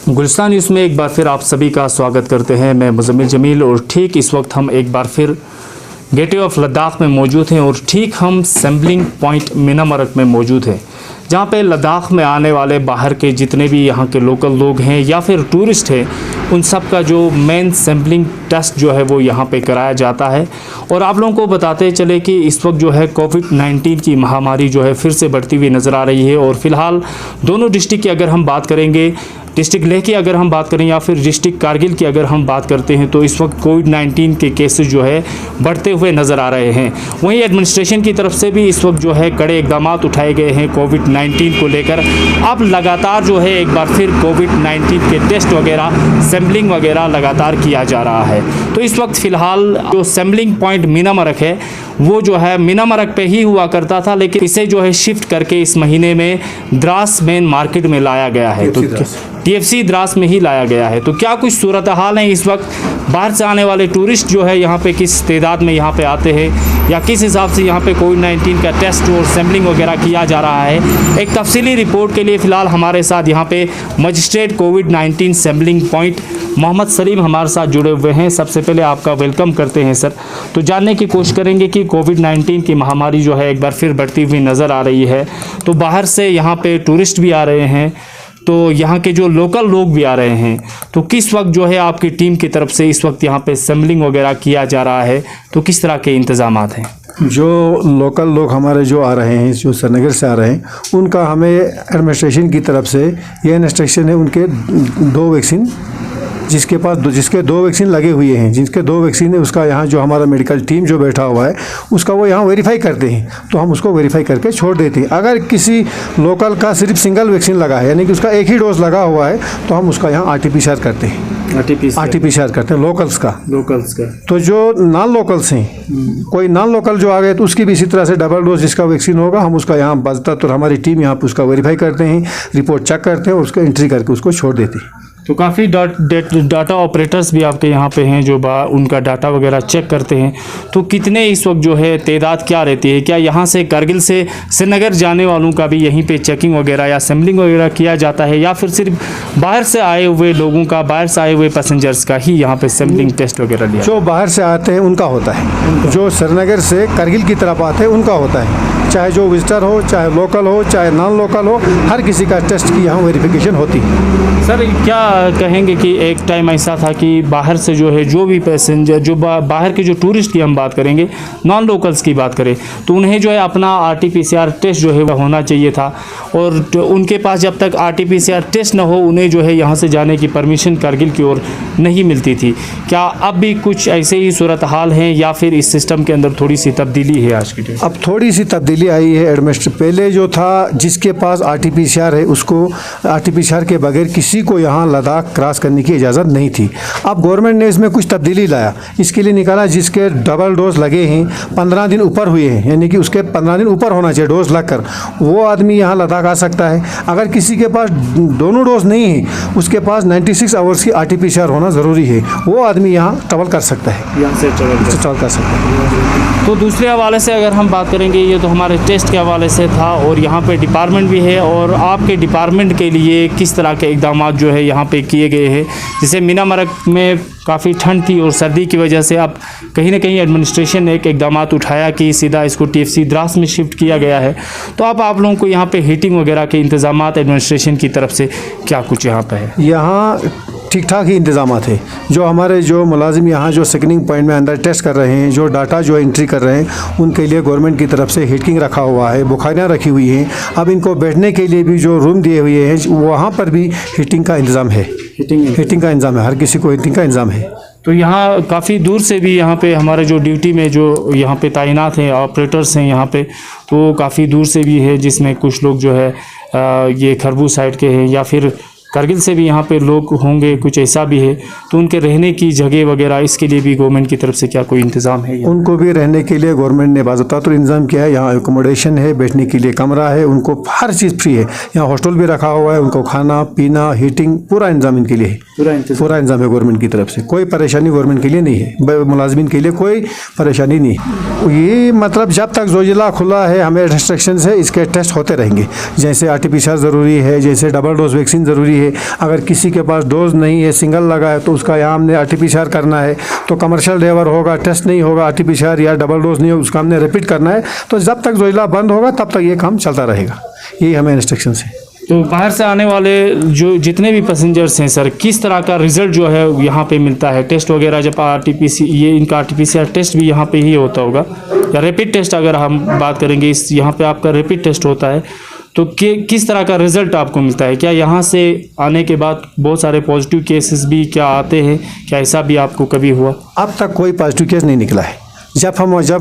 Gulistan news में एक बार फिर आप सभी का स्वागत करते हैं। मैं मुज़म्मिल जमील और ठीक इस वक्त हम एक बार फिर गेटवे ऑफ लद्दाख में मौजूद हैं और ठीक हम सैम्पलिंग पॉइंट मीनामर्ग में मौजूद हैं, जहां पे लद्दाख में आने वाले बाहर के जितने भी यहां के लोकल लोग हैं या फिर टूरिस्ट हैं, उन सब का जो मेन सैम्पलिंग टेस्ट जो है वो यहां पे कराया जाता है। और आप लोगों को बताते चले कि इस वक्त जो है कोविड-19 की महामारी जो है फिर से बढ़ती हुई नज़र आ रही है। और फ़िलहाल दोनों डिस्ट्रिक्ट की अगर हम बात करेंगे, डिस्ट्रिक्ट लेह की अगर हम बात करें या फिर डिस्ट्रिक्ट कारगिल की अगर हम बात करते हैं, तो इस वक्त कोविड-19 के केसेस जो है बढ़ते हुए नज़र आ रहे हैं। वहीं एडमिनिस्ट्रेशन की तरफ से भी इस वक्त जो है कड़े इकदाम उठाए गए हैं कोविड-19 को लेकर। अब लगातार जो है एक बार फिर कोविड-19 के टेस्ट वगैरह, सैम्पलिंग वगैरह लगातार किया जा रहा है। तो इस वक्त फ़िलहाल जो सैम्पलिंग पॉइंट मीनामर्ग है वो जो है मीनामर्ग पे ही हुआ करता था, लेकिन इसे जो है शिफ्ट करके इस महीने में द्रास मेन मार्केट में लाया गया है। तो TFC द्रास में ही लाया गया है। तो क्या कुछ सूरत हाल है इस वक्त, बाहर से आने वाले टूरिस्ट जो है यहाँ पे किस तादाद में यहाँ पे आते हैं या किस हिसाब से यहाँ पे कोविड-19 का टेस्ट और सैम्पलिंग वगैरह किया जा रहा है, एक तफसीली रिपोर्ट के लिए फ़िलहाल हमारे साथ यहाँ पे मजिस्ट्रेट कोविड-19 सैम्पलिंग पॉइंट मोहम्मद सलीम हमारे साथ जुड़े हुए हैं। सबसे पहले आपका वेलकम करते हैं सर। तो जानने की कोशिश करेंगे कि कोविड-19 की महामारी जो है एक बार फिर बढ़ती हुई नज़र आ रही है, तो बाहर से यहाँ पे टूरिस्ट भी आ रहे हैं, तो यहाँ के जो लोकल लोग भी आ रहे हैं, तो किस वक्त जो है आपकी टीम की तरफ से इस वक्त यहाँ पे सैम्पलिंग वगैरह किया जा रहा है, तो किस तरह के इंतजामात हैं? जो लोकल लोग हमारे जो आ रहे हैं, जो श्रीनगर से आ रहे हैं, उनका हमें एडमिनिस्ट्रेशन की तरफ से ये इंस्ट्रक्शन है, उनके 2 वैक्सीन जिसके 2 वैक्सीन लगे हुए हैं, जिसके 2 वैक्सीन है, उसका यहाँ जो हमारा मेडिकल टीम जो बैठा हुआ है उसका वो यहाँ वेरीफाई करते हैं, तो हम उसको वेरीफाई करके छोड़ देते हैं। अगर किसी लोकल का सिर्फ सिंगल वैक्सीन लगा है, यानी कि उसका एक ही डोज लगा हुआ है, तो हम उसका यहाँ RT-PCR करते हैं। RT-PCR करते हैं लोकल्स का। तो जो नॉन लोकल्स हैं, कोई नॉन लोकल जो आ गए तो उसकी भी इसी तरह से डबल डोज जिसका वैक्सीन होगा, हम उसका यहाँ बजता तो हमारी टीम यहाँ पर उसका वेरीफाई करते हैं, रिपोर्ट चेक करते हैं और उसका एंट्री करके उसको छोड़ देते हैं। तो काफ़ी डाटा ऑपरेटर्स भी आपके यहाँ पे हैं जो उनका डाटा वगैरह चेक करते हैं। तो कितने इस वक्त जो है तादाद क्या रहती है? क्या यहाँ से कारगिल से श्रीनगर जाने वालों का भी यहीं पे चेकिंग वगैरह या सैम्पलिंग वगैरह किया जाता है, या फिर सिर्फ बाहर से आए हुए लोगों का, बाहर से आए हुए पैसेंजर्स का ही यहाँ पे सैम्पलिंग टेस्ट वगैरह लिया? जो बाहर से आते हैं उनका होता है, जो श्रीनगर से कारगिल की तरफ आते हैं उनका होता है, चाहे जो विजिटर हो, चाहे लोकल हो, चाहे नॉन लोकल हो, हर किसी का टेस्ट की यहाँ वेरिफिकेशन होती है। सर क्या कहेंगे कि एक टाइम ऐसा था कि बाहर से जो है जो भी पैसेंजर, जो बाहर के जो टूरिस्ट की हम बात करेंगे, नॉन लोकल्स की बात करें, तो उन्हें जो है अपना RT-PCR टेस्ट जो है वह होना चाहिए था, और उनके पास जब तक RT-PCR टेस्ट न हो उन्हें जो है यहाँ से जाने की परमिशन कारगिल की ओर नहीं मिलती थी। क्या अब भी कुछ ऐसे ही सूरत हाल हैं या फिर इस सिस्टम के अंदर थोड़ी सी तब्दीली है आज की डेट? अब थोड़ी सी तब्दीली आई है एडमिनिस्ट्रेशन। पहले जो था, जिसके पास RT-PCR है उसको RT-PCR के बगैर किसी को यहाँ लद्दाख क्रॉस करने की इजाज़त नहीं थी। अब गवर्नमेंट ने इसमें कुछ तब्दीली लाया, इसके लिए निकाला जिसके डबल डोज लगे हैं, 15 दिन ऊपर हुए हैं, यानी कि उसके 15 दिन ऊपर होना चाहिए डोज लगकर, वो आदमी यहाँ लद्दाख आ सकता है। अगर किसी के पास दोनों डोज नहीं है, उसके पास 96 आवर्स की RT-PCR होना ज़रूरी है, वो आदमी यहाँ ट्रैवल कर सकता है, यहाँ से ट्रैवल कर सकता है। तो दूसरे हवाले से अगर हम बात करेंगे, ये तो हमारे टेस्ट के हवाले से था, और यहाँ पे डिपार्टमेंट भी है, और आपके डिपार्टमेंट के लिए किस तरह के इकदाम जो है यहाँ पे किए गए हैं? जैसे मीनामर्ग में काफ़ी ठंड थी और सर्दी की वजह से अब कहीं ना कहीं एडमिनिस्ट्रेशन ने एक इकदाम उठाया कि सीधा इसको TFC द्रास में शिफ्ट किया गया है। तो अब आप लोगों को यहाँ पे हीटिंग वगैरह के इंतजाम एडमिनिस्ट्रेशन की तरफ से क्या कुछ यहाँ पे है? यहाँ ठीक ठाक ही इंतजाम है। जो हमारे जो मुलाजिम यहाँ जो स्क्रीनिंग पॉइंट में अंदर टेस्ट कर रहे हैं, जो डाटा जो एंट्री कर रहे हैं, उनके लिए गवर्नमेंट की तरफ से हीटिंग रखा हुआ है, बुखारियाँ रखी हुई हैं। अब इनको बैठने के लिए भी जो रूम दिए हुए हैं, वहाँ पर भी हीटिंग का इंतज़ाम है। हीटिंग का इंतज़ाम है, हर किसी को हीटिंग का इंतज़ाम है। तो यहाँ काफ़ी दूर से भी यहाँ पे हमारे जो ड्यूटी में जो यहाँ पे तैनात हैं ऑपरेटर्स हैं यहाँ पे, तो काफ़ी दूर से भी है, जिसमें कुछ लोग जो है ये खरबूज साइड के हैं या फिर कारगिल से भी यहाँ पे लोग होंगे, कुछ ऐसा भी है। तो उनके रहने की जगह वगैरह इसके लिए भी गवर्नमेंट की तरफ से क्या कोई इंतज़ाम है? उनको भी रहने के लिए गवर्नमेंट ने बाज़ाब्ता तो इंतज़ाम किया है। यहाँ एकोमोडेशन है, बैठने के लिए कमरा है, उनको हर चीज़ फ्री है। यहाँ हॉस्टल भी रखा हुआ है, उनको खाना पीना हीटिंग पूरा इंतज़ाम इनके लिए है। पूरा इंतजाम है गवर्नमेंट की तरफ से, कोई परेशानी गवर्नमेंट के लिए नहीं है, मुलाजमीन के लिए कोई परेशानी नहीं है। ये मतलब जब तक जोजिला खुला है हमें रिस्ट्रिक्शन है, इसके टेस्ट होते रहेंगे। जैसे RT-PCR ज़रूरी है, जैसे डबल डोज वैक्सीन ज़रूरी है। अगर किसी के पास डोज नहीं है, सिंगल लगा है, तो उसका यहाँ हमने RT-PCR करना है। तो कमर्शियल ड्राइवर होगा, टेस्ट नहीं होगा, RT-PCR या डबल डोज नहीं होगा, उसका हमने रिपीट करना है। तो जब तक जोजिला बंद होगा तब तक ये काम चलता रहेगा, यही हमें इंस्ट्रक्शन है। तो बाहर से आने वाले जो जितने भी पैसेंजर्स हैं सर, किस तरह का रिज़ल्ट जो है यहाँ पे मिलता है? टेस्ट वगैरह जब इनका RT-PCR टेस्ट भी यहाँ पे ही होता होगा, या रैपिड टेस्ट अगर हम बात करेंगे, इस यहाँ पे आपका रैपिड टेस्ट होता है, तो किस तरह का रिज़ल्ट आपको मिलता है? क्या यहाँ से आने के बाद बहुत सारे पॉजिटिव केसेस भी क्या आते हैं? क्या ऐसा भी आपको कभी हुआ? अब तक कोई पॉजिटिव केस नहीं निकला है। जब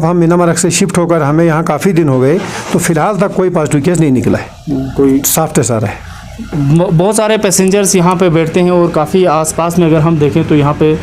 हम मीनामरक से शिफ्ट होकर हमें यहाँ काफ़ी दिन हो गए, तो फिलहाल तक कोई पॉजिटिव केस नहीं निकला है, कोई साफ टेस्ट आ रहा है। बहुत सारे पैसेंजर्स यहाँ पे बैठते हैं और काफ़ी आसपास में अगर हम देखें तो यहाँ पे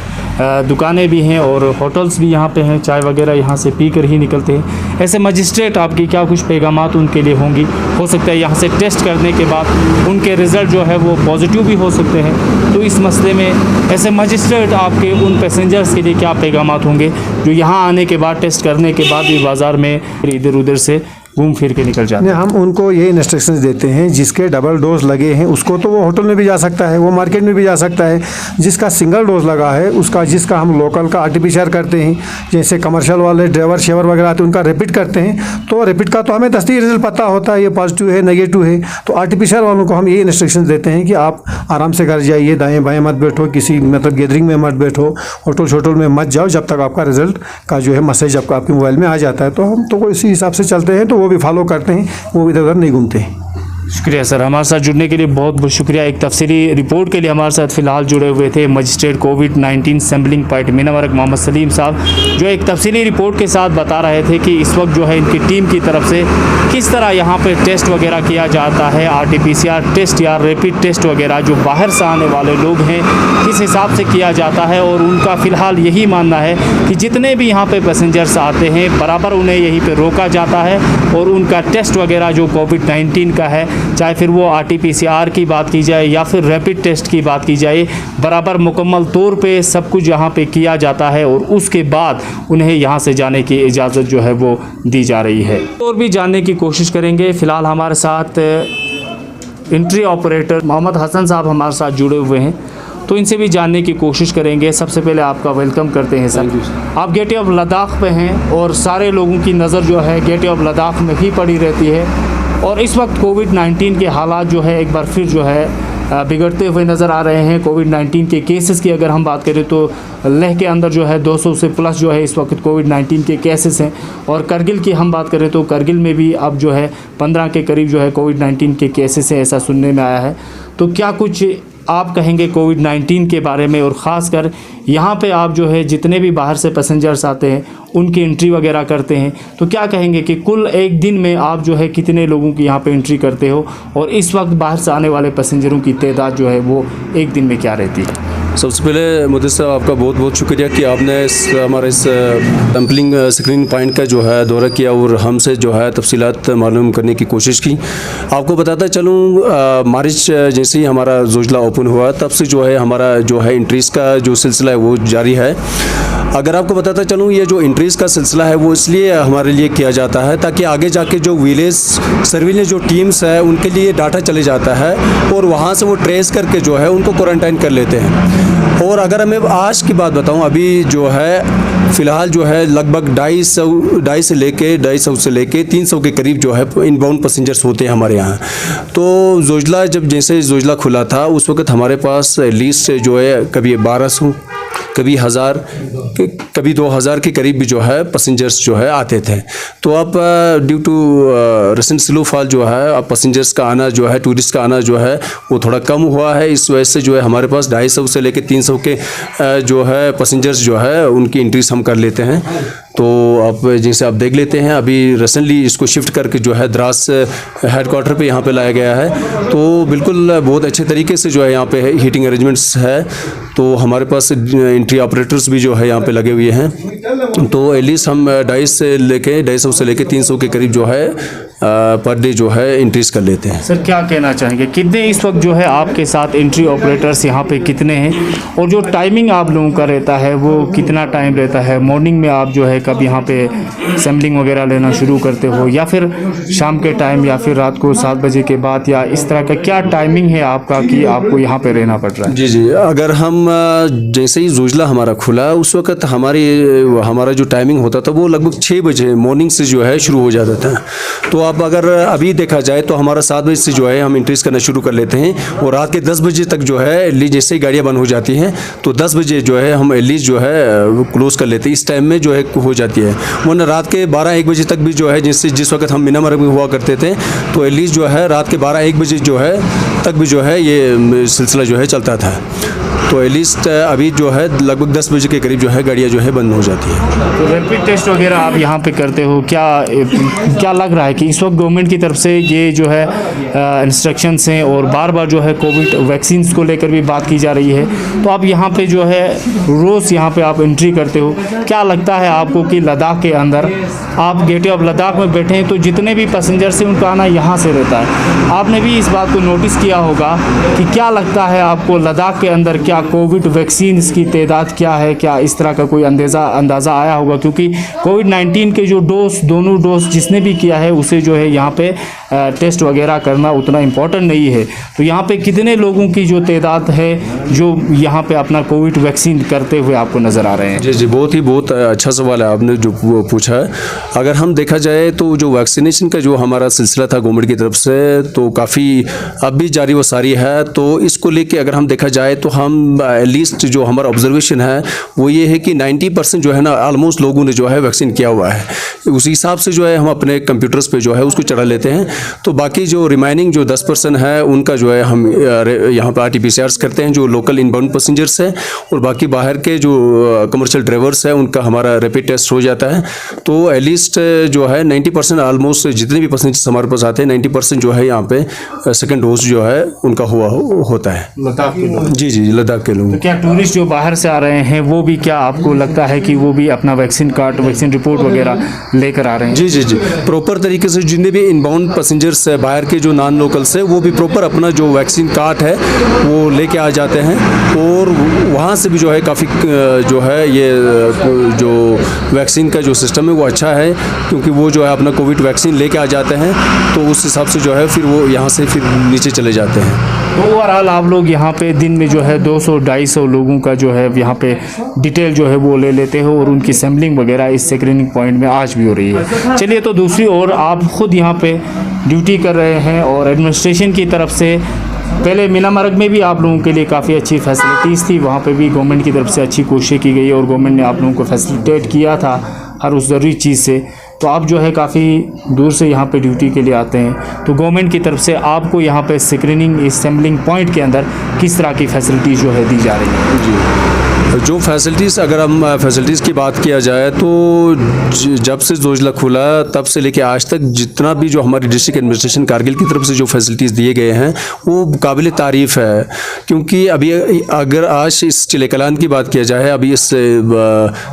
दुकानें भी हैं और होटल्स भी यहाँ पे हैं, चाय वगैरह यहाँ से पी कर ही निकलते हैं। ऐसे मजिस्ट्रेट आपकी क्या कुछ पैगामात उनके लिए होंगी? हो सकता है यहाँ से टेस्ट करने के बाद उनके रिज़ल्ट जो है वो पॉजिटिव भी हो सकते हैं, तो इस मसले में ऐसे मजिस्ट्रेट आपके उन पैसेंजर्स के लिए क्या पैगामात होंगे जो यहाँ आने के बाद, टेस्ट करने के बाद भी बाज़ार में इधर उधर से घूम फिर के निकल जाते हैं? हम उनको ये इंस्ट्रक्शंस देते हैं, जिसके डबल डोज लगे हैं उसको तो वो होटल में भी जा सकता है, वो मार्केट में भी जा सकता है। जिसका सिंगल डोज लगा है जिसका हम लोकल का RT-PCR करते हैं, जैसे कमर्शियल वाले ड्राइवर शेवर वगैरह आते हैं उनका रिपीट करते हैं, तो रिपीट का तो हमें दस्ती रिजल्ट पता होता है, ये पॉजिटिव है नेगेटिव है। तो RT-PCR वालों को हम ये इंस्ट्रक्शन देते हैं कि आप आराम से घर जाइए, दाएँ बाएँ मत बैठो, किसी मतलब गैदरिंग में मत बैठो, होटल में मत जाओ जब तक आपका रिजल्ट का जो है मैसेज आपके मोबाइल में आ जाता है। तो हम तो इसी हिसाब से चलते हैं, तो वो भी फॉलो करते हैं, वो इधर उधर नहीं घूमते हैं। शुक्रिया सर, हमारे साथ जुड़ने के लिए बहुत बहुत शुक्रिया। एक तफसीली रिपोर्ट के लिए हमारे साथ फ़िलहाल जुड़े हुए थे मजिस्ट्रेट कोविड-19 सैम्पलिंग पॉइंट मीनामरक मोहम्मद सलीम साहब, जो एक तफसीली रिपोर्ट के साथ बता रहे थे कि इस वक्त जो है इनकी टीम की तरफ से किस तरह यहाँ पे टेस्ट वगैरह किया जाता है, RT-PCR टेस्ट या रैपिड टेस्ट वगैरह जो बाहर से आने वाले लोग हैं किस हिसाब से किया जाता है। और उनका फ़िलहाल यही मानना है कि जितने भी यहाँ पे पैसेंजर्स आते हैं बराबर उन्हें यहीं पे रोका जाता है और उनका टेस्ट वगैरह जो कोविड-19 का है, चाहे फिर वो RT-PCR की बात की जाए या फिर रैपिड टेस्ट की बात की जाए, बराबर मुकम्मल तौर पे सब कुछ यहाँ पे किया जाता है और उसके बाद उन्हें यहाँ से जाने की इजाज़त जो है वो दी जा रही है। और भी जानने की कोशिश करेंगे। फ़िलहाल हमारे साथ एंट्री ऑपरेटर मोहम्मद हसन साहब हमारे साथ जुड़े हुए हैं, तो इनसे भी जानने की कोशिश करेंगे। सबसे पहले आपका वेलकम करते हैं सर। आप गेटवे ऑफ लद्दाख पे हैं और सारे लोगों की नज़र जो है गेटवे ऑफ लद्दाख में ही पड़ी रहती है और इस वक्त कोविड-19 के हालात जो है एक बार फिर जो है बिगड़ते हुए नज़र आ रहे हैं। कोविड-19 के केसेस की अगर हम बात करें तो लेह के अंदर जो है 200 से प्लस जो है इस वक्त कोविड-19 के केसेस हैं और करगिल की हम बात करें तो करगिल में भी अब जो है 15 के करीब जो है कोविड-19 के केसेस हैं, ऐसा सुनने में आया है। तो क्या कुछ आप कहेंगे कोविड-19 के बारे में, और ख़ासकर यहाँ पे आप जो है जितने भी बाहर से पैसेंजर्स आते हैं उनकी एंट्री वगैरह करते हैं, तो क्या कहेंगे कि कुल एक दिन में आप जो है कितने लोगों की यहाँ पे एंट्री करते हो और इस वक्त बाहर से आने वाले पैसेंजरों की तादाद जो है वो एक दिन में क्या रहती है? सबसे पहले मुद्दे साहब आपका बहुत बहुत शुक्रिया कि आपने हमारे इस सैम्पलिंग स्क्रीनिंग पॉइंट का जो है दौरा किया और हमसे जो है तफसीलात मालूम करने की कोशिश की। आपको बताता चलूँ, मार्च जैसे ही हमारा जोजिला ओपन हुआ तब से जो है हमारा जो है इंट्रीज़ का जो सिलसिला है वो जारी है। अगर आपको बताता चलूँ, ये जो इंट्रीज़ का सिलसिला है वो इसलिए हमारे लिए किया जाता है ताकि आगे जाके जो विलेज सर्विलेंस जो टीम्स है उनके लिए डाटा चले जाता है और वहाँ से वो ट्रेस करके जो है उनको क्वारंटाइन कर लेते हैं। और अगर मैं आज की बात बताऊं, अभी जो है फ़िलहाल जो है लगभग 250 से लेके 300 के करीब जो है इनबाउंड पैसेंजर्स होते हैं हमारे यहाँ। तो जोजिला जैसे जोजिला खुला था उस वक्त हमारे पास एटलीस्ट जो है कभी 1200, कभी 1000, कभी 2000 के करीब भी जो है पैसेंजर्स जो है आते थे। तो अब ड्यू टू रिसेंट स्नोफॉल जो है अब पैसेंजर्स का आना जो है, टूरिस्ट का आना जो है वो थोड़ा कम हुआ है। इस वजह से जो है हमारे पास 250 से लेकर 300 के जो है पैसेंजर्स जो है उनकी एंट्रीज हम कर लेते हैं। तो अब जैसे आप देख लेते हैं, अभी रिसेंटली इसको शिफ्ट करके जो है द्रास हेडक्वार्टर पे यहाँ पे लाया गया है। तो बिल्कुल बहुत अच्छे तरीके से जो है यहाँ पे हीटिंग अरेंजमेंट्स है। तो हमारे पास एंट्री ऑपरेटर्स भी जो है यहाँ पे लगे हुए हैं। तो एटलीस्ट हम 250 से लेके 300 के करीब जो है पर डे जो है एंट्रीज कर लेते हैं। सर क्या कहना चाहेंगे, कितने इस वक्त जो है आपके साथ एंट्री ऑपरेटर्स यहाँ पे कितने हैं, और जो टाइमिंग आप लोगों का रहता है वो कितना टाइम रहता है? मॉर्निंग में आप जो है कब यहाँ पे सैम्पलिंग वगैरह लेना शुरू करते हो, या फिर शाम के टाइम, या फिर रात को 7 बजे के बाद, या इस तरह का क्या टाइमिंग है आपका कि आपको यहाँ पे रहना पड़ रहा है? जी, अगर हम जैसे ही जोजिला हमारा खुला उस वक्त हमारा जो टाइमिंग होता था वो लगभग 6 बजे मॉर्निंग से जो है शुरू हो जाता था। तो अब अगर अभी देखा जाए तो हमारा 7 बजे से जो है हम इंट्रीज करना शुरू कर लेते हैं, और रात के 10 बजे तक जो है एटलीस्ट जैसे ही गाड़ियाँ बंद हो जाती हैं तो 10 बजे जो है हम एटलीस्ट जो है क्लोज कर लेते हैं। इस टाइम में जो है हो जाती है, वरना रात के 12-1 बजे तक भी जो है जिस वक्त हम मीना मार्ग में हुआ करते थे तो एटलीस्ट जो है रात के 12-1 बजे जो है तक भी जो है ये सिलसिला जो है चलता था। तो एटलीस्ट अभी जो है लगभग 10 बजे के करीब जो है गाड़ियाँ जो है बंद हो जाती है। तो रैपिड टेस्ट वगैरह आप यहाँ पे करते हो, क्या लग रहा है कि इस वक्त गवर्नमेंट की तरफ से ये जो है इंस्ट्रक्शंस हैं, और बार बार जो है कोविड वैक्सीन को लेकर भी बात की जा रही है, तो आप यहाँ पे जो है रोज़ यहाँ पे आप एंट्री करते हो, क्या लगता है आपको कि लद्दाख के अंदर आप गेटवे ऑफ लद्दाख में बैठे हैं तो जितने भी पैसेंजर्स हैं उनका आना यहाँ से रहता है? आपने भी इस बात को नोटिस किया होगा कि क्या लगता है आपको लद्दाख के अंदर क्या कोविड वैक्सीन की तादाद क्या है, क्या इस तरह का कोई अंदाज़ा आया होगा? क्योंकि कोविड-19 के जो दोनों डोज जिसने भी किया है उसे जो है यहाँ पे टेस्ट वगैरह करना उतना इम्पोर्टेंट नहीं है। तो यहाँ पे कितने लोगों की जो तादाद है जो यहाँ पे अपना कोविड वैक्सीन करते हुए आपको नज़र आ रहे हैं? जी, बहुत अच्छा सवाल है आपने जो पूछा है। अगर हम देखा जाए तो जो वैक्सीनेशन का जो हमारा सिलसिला था गवर्नमेंट की तरफ से तो काफ़ी अब भी जारी व सारी है। तो इसको लेके अगर हम देखा जाए तो हम एटलीस्ट जो हमारा ऑब्जर्वेशन है वो ये है कि 90% जो है ना ऑलमोस्ट लोगों ने जो है वैक्सीन किया हुआ है। उसी हिसाब से जो है हम अपने कंप्यूटर्स पे जो है उसको चढ़ा लेते हैं। तो बाकी जो रिमाइनिंग जो 10% है उनका जो है हम यहाँ पर RT-PCRs करते हैं जो लोकल इनबाउंड पैसेंजर्स है, और बाकी बाहर के जो कमर्शियल ड्राइवर्स है उनका हमारा रैपिड टेस्ट हो जाता है। तो एटलीस्ट जो है 90% ऑलमोस्ट जितने भी पैसेंजर्स हमारे पास आते हैं 90% जो है यहाँ पे सेकेंड डोज जो है उनका होता है लद्दाख के लोग। जी, लद्दाख के लोग। तो क्या टूरिस्ट जो बाहर से आ रहे हैं वो भी, क्या आपको लगता है कि वो भी अपना वैक्सीन कार्ड, वैक्सीन रिपोर्ट वगैरह लेकर आ रहे हैं? जी, प्रॉपर तरीके से जितने भी इनबाउंड पैसेंजर्स है बाहर के जो नॉन लोकल्स है वो भी प्रॉपर अपना जो वैक्सीन कार्ड है वो लेके आ जाते हैं, और वहाँ से भी जो है काफ़ी जो है ये जो वैक्सीन का जो सिस्टम है वो अच्छा है, क्योंकि वो जो है अपना कोविड वैक्सीन लेके आ जाते हैं। तो उस हिसाब से जो है फिर वो यहाँ से फिर नीचे चले जाते हैं। तो ओवरऑल आप लोग यहाँ पे दिन में जो है 200-250 लोगों का जो है यहाँ पे डिटेल जो है वो ले लेते हो, और उनकी सैम्पलिंग वगैरह इस स्क्रीनिंग पॉइंट में आज भी हो रही है। चलिए, तो दूसरी ओर आप खुद यहाँ पे ड्यूटी कर रहे हैं, और एडमिनिस्ट्रेशन की तरफ से पहले मीना मार्ग में भी आप लोगों के लिए काफ़ी अच्छी फैसिलिटीज़ थी, वहाँ पे भी गवर्नमेंट की तरफ से अच्छी कोशिश की गई और गवर्नमेंट ने आप लोगों को फैसिलिटेट किया था हर उस ज़रूरी चीज़ से। तो आप जो है काफ़ी दूर से यहाँ पे ड्यूटी के लिए आते हैं, तो गवर्नमेंट की तरफ से आपको यहाँ पे स्क्रीनिंग सैम्पलिंग पॉइंट के अंदर किस तरह की फैसिलिटीज़ जो है दी जा रही है? जी, जो फैसिलिटीज़, अगर हम फैसिलिटीज़ की बात किया जाए तो जब से जोजिला खुला तब से लेके आज तक जितना भी जो हमारी डिस्ट्रिक्ट एडमिनिस्ट्रेशन कारगिल की तरफ से जो फैसिलिटीज़ दिए गए हैं वो काबिल तारीफ़ है। क्योंकि अभी अगर आज इस चिले कलान की बात किया जाए अभी इस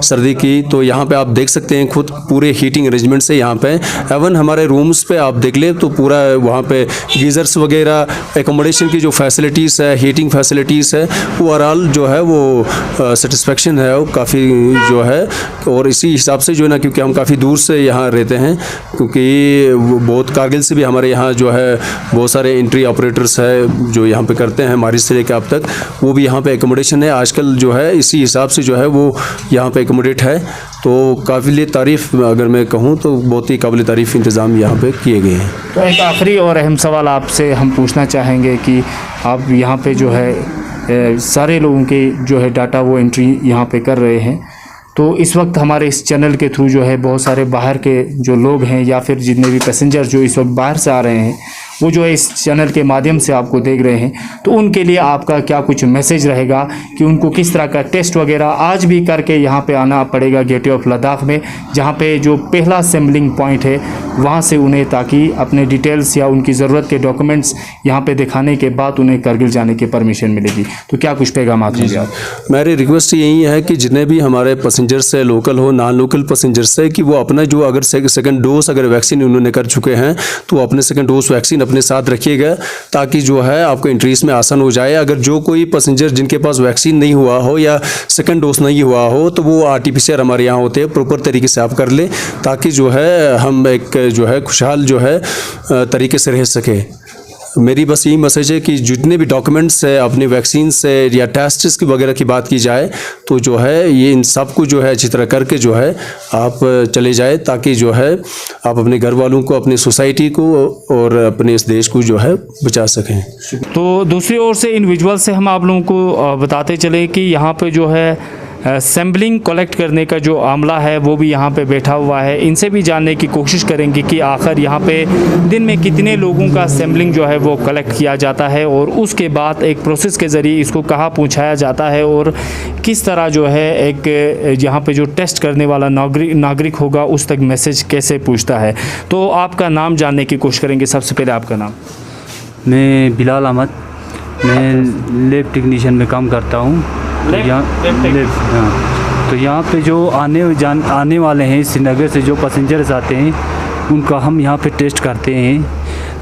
सर्दी की, तो यहाँ पे आप देख सकते हैं खुद पूरे हीटिंग अरेंजमेंट से यहाँ पे एवन हमारे रूम्स पे आप देख ले तो पूरा वहाँ पे गीज़र्स वगैरह, एकोमोडेशन की जो फैसिलिटीज़ है, हीटिंग फैसिलिटीज़ है, ओवरऑल जो है वो सेटिस्फेक्शन है वो काफ़ी जो है। और इसी हिसाब से जो है ना, क्योंकि हम काफ़ी दूर से यहाँ रहते हैं, क्योंकि बहुत कारगिल से भी हमारे यहाँ जो है बहुत सारे एंट्री ऑपरेटर्स है जो यहाँ पे करते हैं मारिस से लेकर अब तक, वो भी यहाँ पे एकोमोडेशन है आजकल जो है, इसी हिसाब से जो है वो यहाँ पे एकोमोडेट है। तो काबिल तारीफ़ अगर मैं कहूँ तो बहुत ही काबिल तारीफ़ इंतज़ाम यहाँ पे किए गए हैं। तो एक आखिरी और अहम सवाल आपसे हम पूछना चाहेंगे कि आप यहाँ पे जो है सारे लोगों के जो है डाटा वो एंट्री यहाँ पे कर रहे हैं, तो इस वक्त हमारे इस चैनल के थ्रू जो है बहुत सारे बाहर के जो लोग हैं या फिर जितने भी पैसेंजर जो इस वक्त बाहर से आ रहे हैं वो जो है इस चैनल के माध्यम से आपको देख रहे हैं, तो उनके लिए आपका क्या कुछ मैसेज रहेगा कि उनको किस तरह का टेस्ट वगैरह आज भी करके यहाँ पे आना पड़ेगा गेटवे ऑफ लद्दाख में, जहाँ पे जो पहला असेंबलिंग पॉइंट है वहाँ से उन्हें, ताकि अपने डिटेल्स या उनकी ज़रूरत के डॉक्यूमेंट्स यहाँ पे दिखाने के बाद उन्हें करगिल जाने की परमिशन मिलेगी। तो क्या कुछ पैगाम होंगे आप? मेरी रिक्वेस्ट यही है कि जितने भी हमारे पैसेंजर्स है, लोकल हो नॉन लोकल पैसेंजर्स है, कि वो अपना जो अगर सेकंड डोज अगर वैक्सीन उन्होंने कर चुके हैं तो वो अपने सेकंड डोज वैक्सीन अपने साथ रखिएगा, ताकि जो है आपको एंट्रीज में आसान हो जाए। अगर जो कोई पैसेंजर जिनके पास वैक्सीन नहीं हुआ हो या सेकंड डोज नहीं हुआ हो तो वो RT-PCR हमारे यहाँ होते हैं, प्रॉपर तरीके से आप कर ले, ताकि जो है हम एक जो है खुशहाल जो है तरीके से रह सके। मेरी बस यही मैसेज है कि जितने भी डॉक्यूमेंट्स है अपनी वैक्सीन से या टेस्ट्स की वगैरह की बात की जाए तो जो है ये इन सब को जो है अच्छी तरह करके जो है आप चले जाए, ताकि जो है आप अपने घर वालों को, अपनी सोसाइटी को और अपने इस देश को जो है बचा सकें। तो दूसरी ओर से इन विजुअल से हम आप लोगों को बताते चले कि यहाँ पे जो है सैम्पलिंग कलेक्ट करने का जो आमला है वो भी यहाँ पे बैठा हुआ है। इनसे भी जानने की कोशिश करेंगे कि आखिर यहाँ पे दिन में कितने लोगों का सैम्पलिंग जो है वो कलेक्ट किया जाता है और उसके बाद एक प्रोसेस के ज़रिए इसको कहाँ पहुँचाया जाता है और किस तरह जो है एक यहाँ पे जो टेस्ट करने वाला नागरिक होगा उस तक मैसेज कैसे पूछता है। तो आपका नाम जानने की कोशिश करेंगे। सबसे पहले आपका नाम? मैं बिलाल अहमद, मैं लैब टेक्नीशियन में काम करता हूँ। तो यहाँ पे जो आने वाले हैं श्रीनगर से जो पैसेंजर्स आते हैं उनका हम यहाँ पे टेस्ट करते हैं।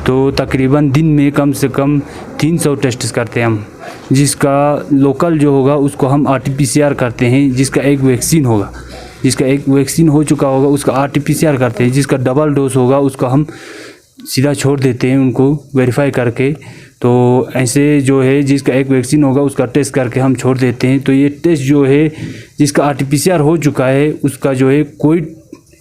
तो तकरीबन दिन में कम से कम 300 टेस्ट करते हैं हम। जिसका लोकल जो होगा उसको हम RT-PCR करते हैं, जिसका एक वैक्सीन होगा, जिसका एक वैक्सीन हो चुका होगा उसका RT-PCR करते हैं, जिसका डबल डोज होगा उसको हम सीधा छोड़ देते हैं उनको वेरीफाई करके। तो ऐसे जो है जिसका एक वैक्सीन होगा उसका टेस्ट करके हम छोड़ देते हैं। तो ये टेस्ट जो है जिसका RT-PCR हो चुका है उसका जो है कोविड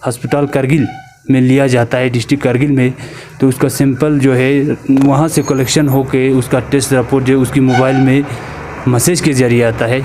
हॉस्पिटल करगिल में लिया जाता है, डिस्ट्रिक्ट करगिल में। तो उसका सैंपल जो है वहाँ से कलेक्शन होके उसका टेस्ट रिपोर्ट जो उसकी मोबाइल में मैसेज के ज़रिए आता है।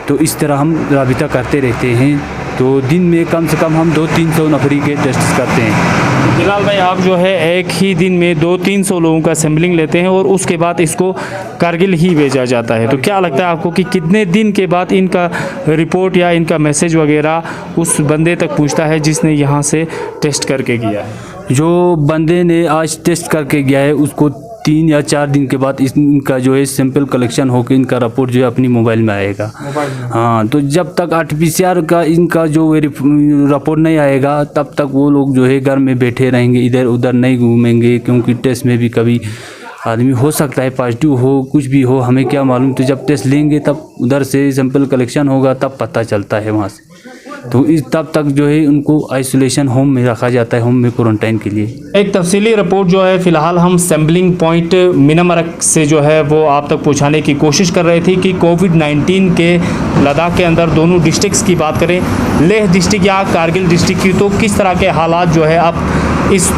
तो इस तरह हम राबिता करते रहते हैं। तो दिन में कम से कम हम 200-300 नफरी के टेस्ट करते हैं। बिलाल भाई, आप जो है एक ही दिन में 200-300 लोगों का सैम्पलिंग लेते हैं और उसके बाद इसको कारगिल ही भेजा जाता है। तो क्या लगता है आपको कि कितने दिन के बाद इनका रिपोर्ट या इनका मैसेज वगैरह उस बंदे तक पहुंचता है जिसने यहाँ से टेस्ट करके गया है? जो बंदे ने आज टेस्ट करके गया है उसको 3 या 4 दिन के बाद इनका जो है सैंपल कलेक्शन होकर इनका रिपोर्ट जो है अपनी मोबाइल में आएगा। हाँ, तो जब तक RT-PCR का इनका जो रिपोर्ट नहीं आएगा तब तक वो लोग जो है घर में बैठे रहेंगे, इधर उधर नहीं घूमेंगे, क्योंकि टेस्ट में भी कभी आदमी हो सकता है पॉजिटिव हो, कुछ भी हो, हमें क्या मालूम। तो जब टेस्ट लेंगे तब उधर से सैंपल कलेक्शन होगा तब पता चलता है वहाँ से। तो इस तब तक जो है उनको आइसोलेशन होम में रखा जाता है, होम में क्वारंटाइन के लिए। एक तफसीली रिपोर्ट जो है फ़िलहाल हम सैम्पलिंग पॉइंट मीनामरक से जो है वो आप तक पहुंचाने की कोशिश कर रहे थे कि कोविड-19 के लद्दाख के अंदर दोनों डिस्ट्रिक्ट्स की बात करें, लेह डिस्ट्रिक्ट या कारगिल डिस्ट्रिक्ट की, तो किस तरह के हालात जो है अब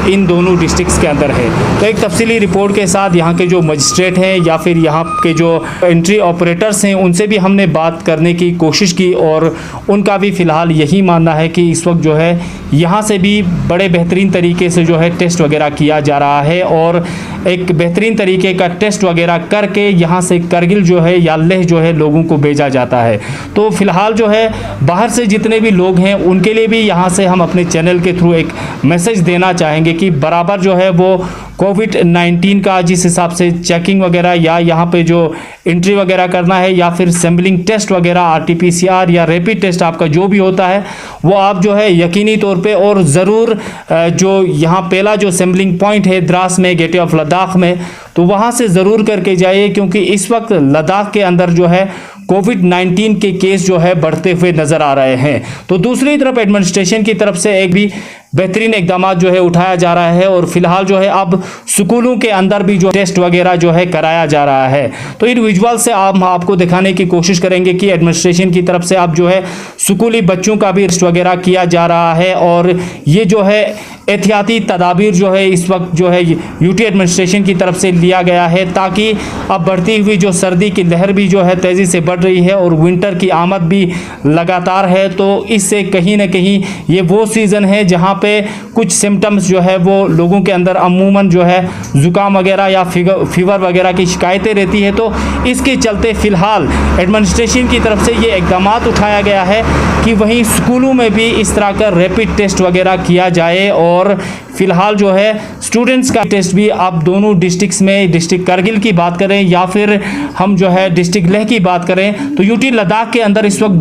इन दोनों डिस्ट्रिक्ट्स के अंदर है। तो एक तफसीली रिपोर्ट के साथ यहाँ के जो मजिस्ट्रेट हैं या फिर यहाँ के जो एंट्री ऑपरेटर्स हैं उनसे भी हमने बात करने की कोशिश की और उनका भी फ़िलहाल यही मानना है कि इस वक्त जो है यहाँ से भी बड़े बेहतरीन तरीके से जो है टेस्ट वगैरह किया जा रहा है और एक बेहतरीन तरीके का टेस्ट वगैरह करके यहाँ से करगिल जो है या लेह जो है लोगों को भेजा जाता है। तो फ़िलहाल जो है बाहर से जितने भी लोग हैं उनके लिए भी यहाँ से हम अपने चैनल के थ्रू एक मैसेज देना चाहेंगे कि बराबर जो है वो कोविड-19 का जिस हिसाब से चेकिंग वगैरह या यहाँ पे जो एंट्री वगैरह करना है या फिर सैम्पलिंग टेस्ट वगैरह RT-PCR या रैपिड टेस्ट आपका जो भी होता है वो आप जो है यकीनी तौर पे और ज़रूर जो यहाँ पहला जो सैम्पलिंग पॉइंट है द्रास में गेटवे ऑफ लद्दाख में, तो वहाँ से ज़रूर करके जाइए, क्योंकि इस वक्त लद्दाख के अंदर जो है कोविड-19 के केस जो है बढ़ते हुए नज़र आ रहे हैं। तो दूसरी तरफ एडमिनिस्ट्रेशन की तरफ से एक भी बेहतरीन इकदाम जो है उठाया जा रहा है और फिलहाल जो है अब स्कूलों के अंदर भी जो टेस्ट वगैरह जो है कराया जा रहा है। तो इन विजुअल से हम आपको दिखाने की कोशिश करेंगे कि एडमिनिस्ट्रेशन की तरफ से अब जो है स्कूली बच्चों का भी टेस्ट वगैरह किया जा रहा है और ये जो है एहतियाती तदाबीर जो है इस वक्त जो है यूटी एडमिनिस्ट्रेशन की तरफ से लिया गया है, ताकि अब बढ़ती हुई जो सर्दी की लहर भी जो है तेज़ी से बढ़ रही है और विंटर की आमद भी लगातार है। तो इससे कहीं ना कहीं ये वो सीज़न है जहाँ पे कुछ सिम्टम्स जो है वो लोगों के अंदर अमूमन जो है ज़ुकाम वगैरह या फीवर वगैरह की शिकायतें रहती है, तो इसके चलते फ़िलहाल एडमिनिस्ट्रेशन की तरफ से ये इक़दाम उठाया गया है कि वहीं स्कूलों में भी इस तरह का रैपिड टेस्ट वगैरह किया जाए। और फ़िलहाल जो है स्टूडेंट्स का टेस्ट भी आप दोनों डिस्ट्रिक्ट्स में, डिस्ट्रिक्ट करगिल की बात करें या फिर हम जो है डिस्ट्रिक्ट लेह की बात करें, तो यूटी लद्दाख के अंदर इस वक्त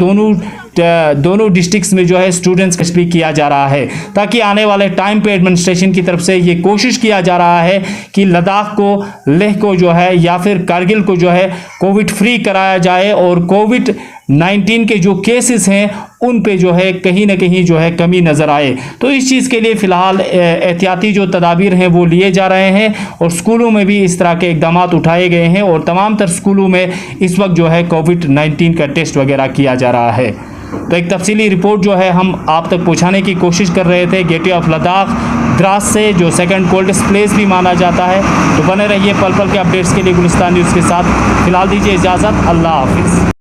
दोनों डिस्ट्रिक्ट्स में जो है स्टूडेंट्स टेस्ट भी किया जा रहा है, ताकि आने वाले टाइम पे एडमिनिस्ट्रेशन की तरफ से ये कोशिश किया जा रहा है कि लद्दाख को, लेह को जो है या फिर कारगिल को जो है कोविड फ्री कराया जाए और कोविड-19 के जो केसेस हैं उन पे जो है कहीं ना कहीं जो है कमी नज़र आए। तो इस चीज़ के लिए फ़िलहाल एहतियाती जो तदाबीर हैं वो लिए जा रहे हैं और स्कूलों में भी इस तरह के इक़दाम उठाए गए हैं और तमाम तर स्कूलों में इस वक्त जो है कोविड-19 का टेस्ट वगैरह किया जा रहा है। तो एक तफसीली रिपोर्ट जो है हम आप तक पहुंचाने की कोशिश कर रहे थे गेटवे ऑफ लद्दाख द्रास से, जो सेकंड कोल्डेस्ट प्लेस भी माना जाता है। तो बने रहिए पल पल के अपडेट्स के लिए गुलिस्तान न्यूज़ के साथ। फिलहाल दीजिए इजाज़त, अल्लाह हाफिज़।